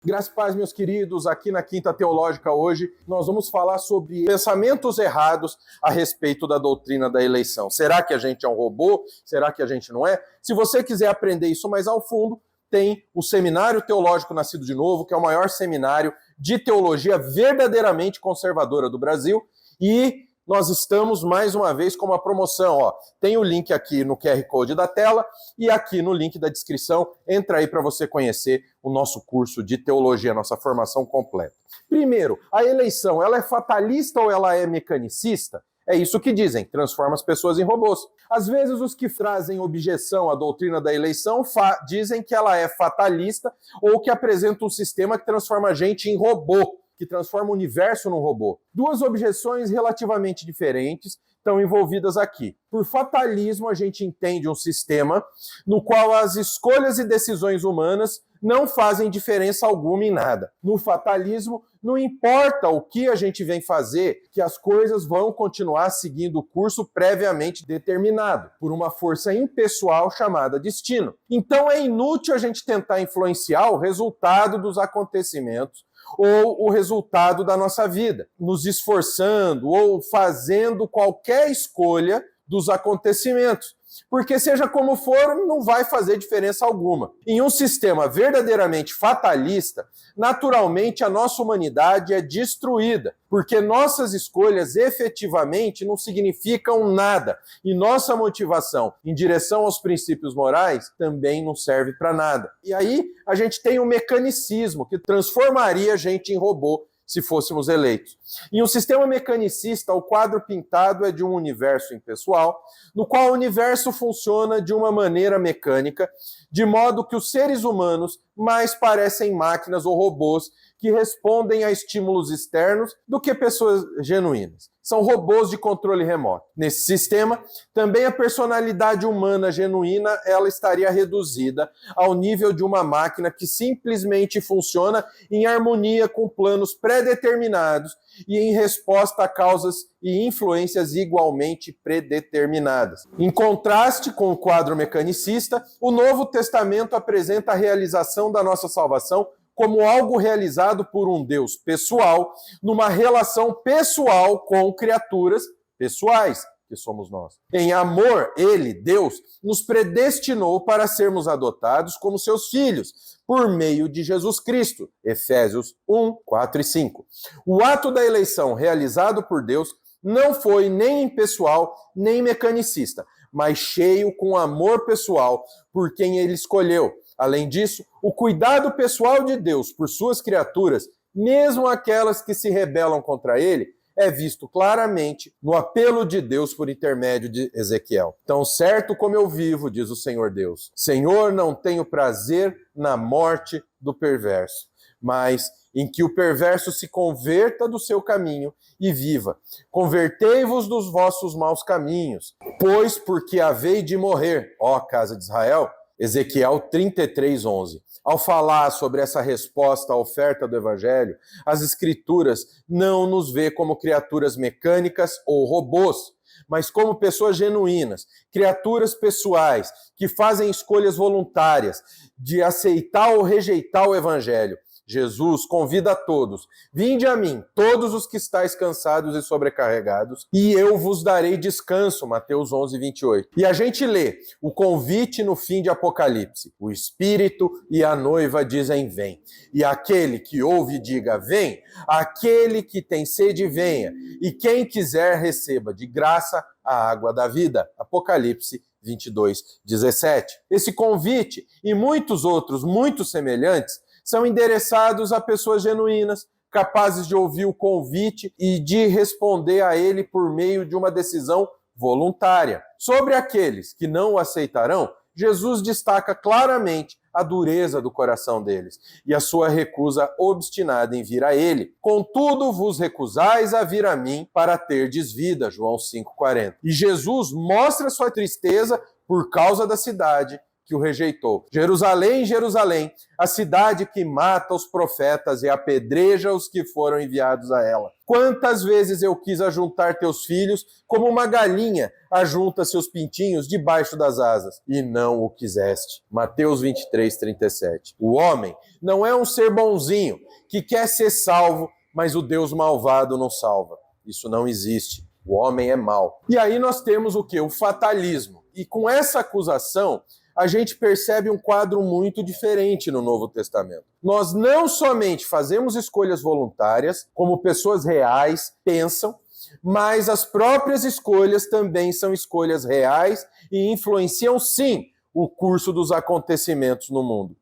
Graças e paz, meus queridos, aqui na Quinta Teológica hoje nós vamos falar sobre pensamentos errados a respeito da doutrina da eleição. Será que a gente é um robô? Será que a gente não é? Se você quiser aprender isso mais ao fundo, tem o Seminário Teológico Nascido de Novo, que é o maior seminário de teologia verdadeiramente conservadora do Brasil, e nós estamos, mais uma vez, com uma promoção. Tem o link aqui no QR Code da tela e aqui no link da descrição. Entra aí para você conhecer o nosso curso de teologia, nossa formação completa. Primeiro, a eleição, ela é fatalista ou ela é mecanicista? É isso que dizem, transforma as pessoas em robôs. Às vezes, os que trazem objeção à doutrina da eleição dizem que ela é fatalista ou que apresenta um sistema que transforma a gente em robô, que transforma o universo num robô. Duas objeções relativamente diferentes estão envolvidas aqui. Por fatalismo, a gente entende um sistema no qual as escolhas e decisões humanas não fazem diferença alguma em nada. No fatalismo, não importa o que a gente vem fazer, que as coisas vão continuar seguindo o curso previamente determinado, por uma força impessoal chamada destino. Então é inútil a gente tentar influenciar o resultado dos acontecimentos ou o resultado da nossa vida, nos esforçando ou fazendo qualquer escolha dos acontecimentos. Porque seja como for, não vai fazer diferença alguma. Em um sistema verdadeiramente fatalista, naturalmente a nossa humanidade é destruída, porque nossas escolhas efetivamente não significam nada, e nossa motivação em direção aos princípios morais também não serve para nada. E aí a gente tem o mecanicismo, que transformaria a gente em robô, se fôssemos eleitos. Em um sistema mecanicista, o quadro pintado é de um universo impessoal, no qual o universo funciona de uma maneira mecânica, de modo que os seres humanos mais parecem máquinas ou robôs que respondem a estímulos externos do que pessoas genuínas. São robôs de controle remoto. Nesse sistema, também a personalidade humana genuína ela estaria reduzida ao nível de uma máquina que simplesmente funciona em harmonia com planos pré-determinados e em resposta a causas e influências igualmente predeterminadas. Em contraste com o quadro mecanicista, o Novo Testamento apresenta a realização da nossa salvação como algo realizado por um Deus pessoal, numa relação pessoal com criaturas pessoais, que somos nós. Em amor, Ele, Deus, nos predestinou para sermos adotados como seus filhos, por meio de Jesus Cristo. Efésios 1, 4 e 5. O ato da eleição realizado por Deus não foi nem impessoal, nem mecanicista, mas cheio com amor pessoal por quem Ele escolheu. Além disso, o cuidado pessoal de Deus por suas criaturas, mesmo aquelas que se rebelam contra ele, é visto claramente no apelo de Deus por intermédio de Ezequiel. Tão certo como eu vivo, diz o Senhor Deus, Senhor, não tenho prazer na morte do perverso, mas em que o perverso se converta do seu caminho e viva. Convertei-vos dos vossos maus caminhos, pois porque havei de morrer, ó casa de Israel, Ezequiel 33, 11. Ao falar sobre essa resposta à oferta do Evangelho, as Escrituras não nos vê como criaturas mecânicas ou robôs, mas como pessoas genuínas, criaturas pessoais, que fazem escolhas voluntárias de aceitar ou rejeitar o Evangelho. Jesus convida a todos, vinde a mim, todos os que estáis cansados e sobrecarregados, e eu vos darei descanso, Mateus 11, 28. E a gente lê o convite no fim de Apocalipse, o Espírito e a noiva dizem vem, e aquele que ouve diga vem, aquele que tem sede venha, e quem quiser receba de graça a água da vida, Apocalipse 22, 17. Esse convite e muitos outros muito semelhantes são endereçados a pessoas genuínas, capazes de ouvir o convite e de responder a ele por meio de uma decisão voluntária. Sobre aqueles que não o aceitarão, Jesus destaca claramente a dureza do coração deles e a sua recusa obstinada em vir a ele. Contudo, vos recusais a vir a mim para terdes vida, João 5,40. E Jesus mostra sua tristeza por causa da cidade que o rejeitou. Jerusalém, Jerusalém, a cidade que mata os profetas e apedreja os que foram enviados a ela. Quantas vezes eu quis ajuntar teus filhos, como uma galinha ajunta seus pintinhos debaixo das asas, e não o quiseste. Mateus 23, 37. O homem não é um ser bonzinho, que quer ser salvo, mas o Deus malvado não salva. Isso não existe. O homem é mau. E aí nós temos o quê? O fatalismo. E com essa acusação, a gente percebe um quadro muito diferente no Novo Testamento. Nós não somente fazemos escolhas voluntárias, como pessoas reais pensam, mas as próprias escolhas também são escolhas reais e influenciam, sim, o curso dos acontecimentos no mundo.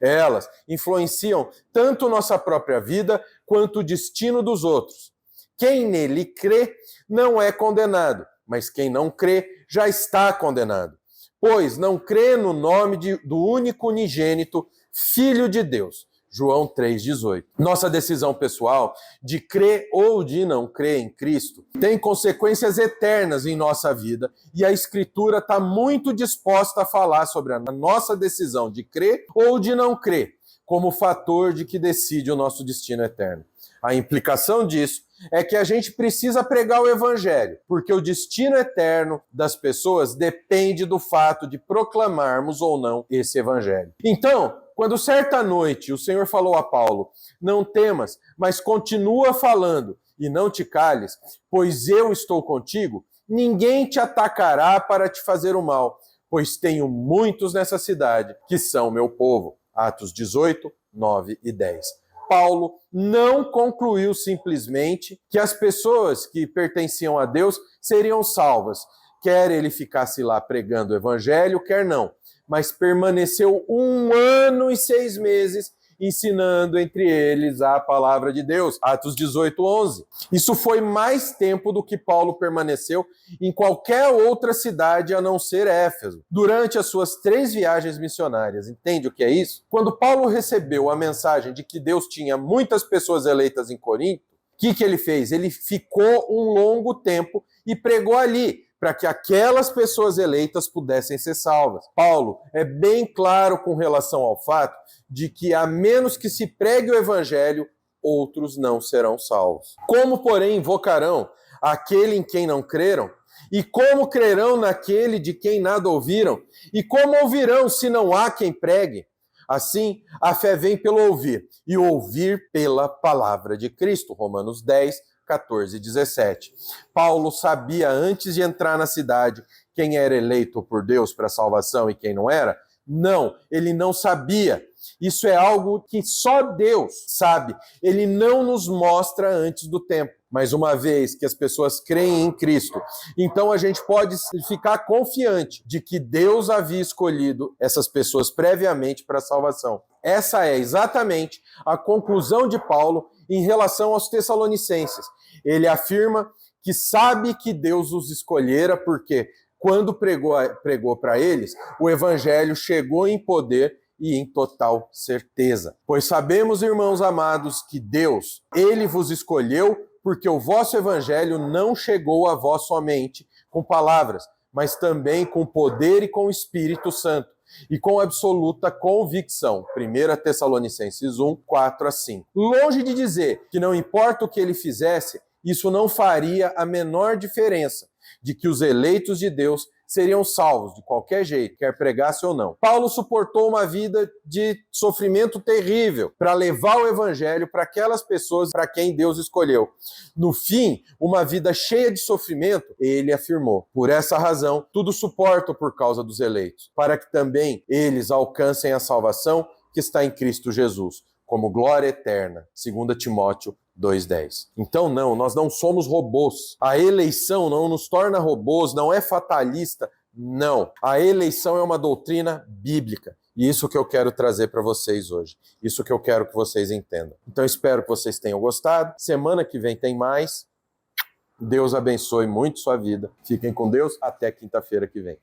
Elas influenciam tanto nossa própria vida quanto o destino dos outros. Quem nele crê não é condenado, mas quem não crê já está condenado, pois não crê no nome do único unigênito Filho de Deus. João 3,18. Nossa decisão pessoal de crer ou de não crer em Cristo tem consequências eternas em nossa vida e a Escritura está muito disposta a falar sobre a nossa decisão de crer ou de não crer como fator de que decide o nosso destino eterno. A implicação disso é que a gente precisa pregar o Evangelho, porque o destino eterno das pessoas depende do fato de proclamarmos ou não esse Evangelho. Então, quando certa noite o Senhor falou a Paulo, não temas, mas continua falando e não te cales, pois eu estou contigo, ninguém te atacará para te fazer o mal, pois tenho muitos nessa cidade que são meu povo. Atos 18, 9 e 10. Paulo não concluiu simplesmente que as pessoas que pertenciam a Deus seriam salvas, quer ele ficasse lá pregando o evangelho, quer não, mas permaneceu 1 ano e 6 meses ensinando entre eles a palavra de Deus. Atos 18, 11. Isso foi mais tempo do que Paulo permaneceu em qualquer outra cidade a não ser Éfeso, durante as suas 3 viagens missionárias. Entende o que é isso? Quando Paulo recebeu a mensagem de que Deus tinha muitas pessoas eleitas em Corinto, o que ele fez? Ele ficou um longo tempo e pregou ali, para que aquelas pessoas eleitas pudessem ser salvas. Paulo é bem claro com relação ao fato de que, a menos que se pregue o evangelho, outros não serão salvos. Como, porém, invocarão aquele em quem não creram? E como crerão naquele de quem nada ouviram? E como ouvirão se não há quem pregue? Assim, a fé vem pelo ouvir, e ouvir pela palavra de Cristo. Romanos 10, 14 e 17. Paulo sabia antes de entrar na cidade quem era eleito por Deus para a salvação e quem não era? Não, ele não sabia. Isso é algo que só Deus sabe. Ele não nos mostra antes do tempo. Mas uma vez que as pessoas creem em Cristo, então a gente pode ficar confiante de que Deus havia escolhido essas pessoas previamente para a salvação. Essa é exatamente a conclusão de Paulo em relação aos Tessalonicenses. Ele afirma que sabe que Deus os escolhera porque, quando pregou para eles, o evangelho chegou em poder e em total certeza. Pois sabemos, irmãos amados, que Deus, Ele vos escolheu porque o vosso evangelho não chegou a vós somente com palavras, mas também com poder e com o Espírito Santo, e com absoluta convicção. 1 Tessalonicenses 1, 4 a 5. Longe de dizer que não importa o que ele fizesse, isso não faria a menor diferença de que os eleitos de Deus seriam salvos de qualquer jeito, quer pregasse ou não. Paulo suportou uma vida de sofrimento terrível para levar o evangelho para aquelas pessoas para quem Deus escolheu. No fim, uma vida cheia de sofrimento, ele afirmou: por essa razão, tudo suporto por causa dos eleitos, para que também eles alcancem a salvação que está em Cristo Jesus, como glória eterna. 2 Timóteo 2,10. Então não, nós não somos robôs. A eleição não nos torna robôs, não é fatalista, não. A eleição é uma doutrina bíblica. E isso que eu quero trazer para vocês hoje. Isso que eu quero que vocês entendam. Então espero que vocês tenham gostado. Semana que vem tem mais. Deus abençoe muito sua vida. Fiquem com Deus. Até quinta-feira que vem.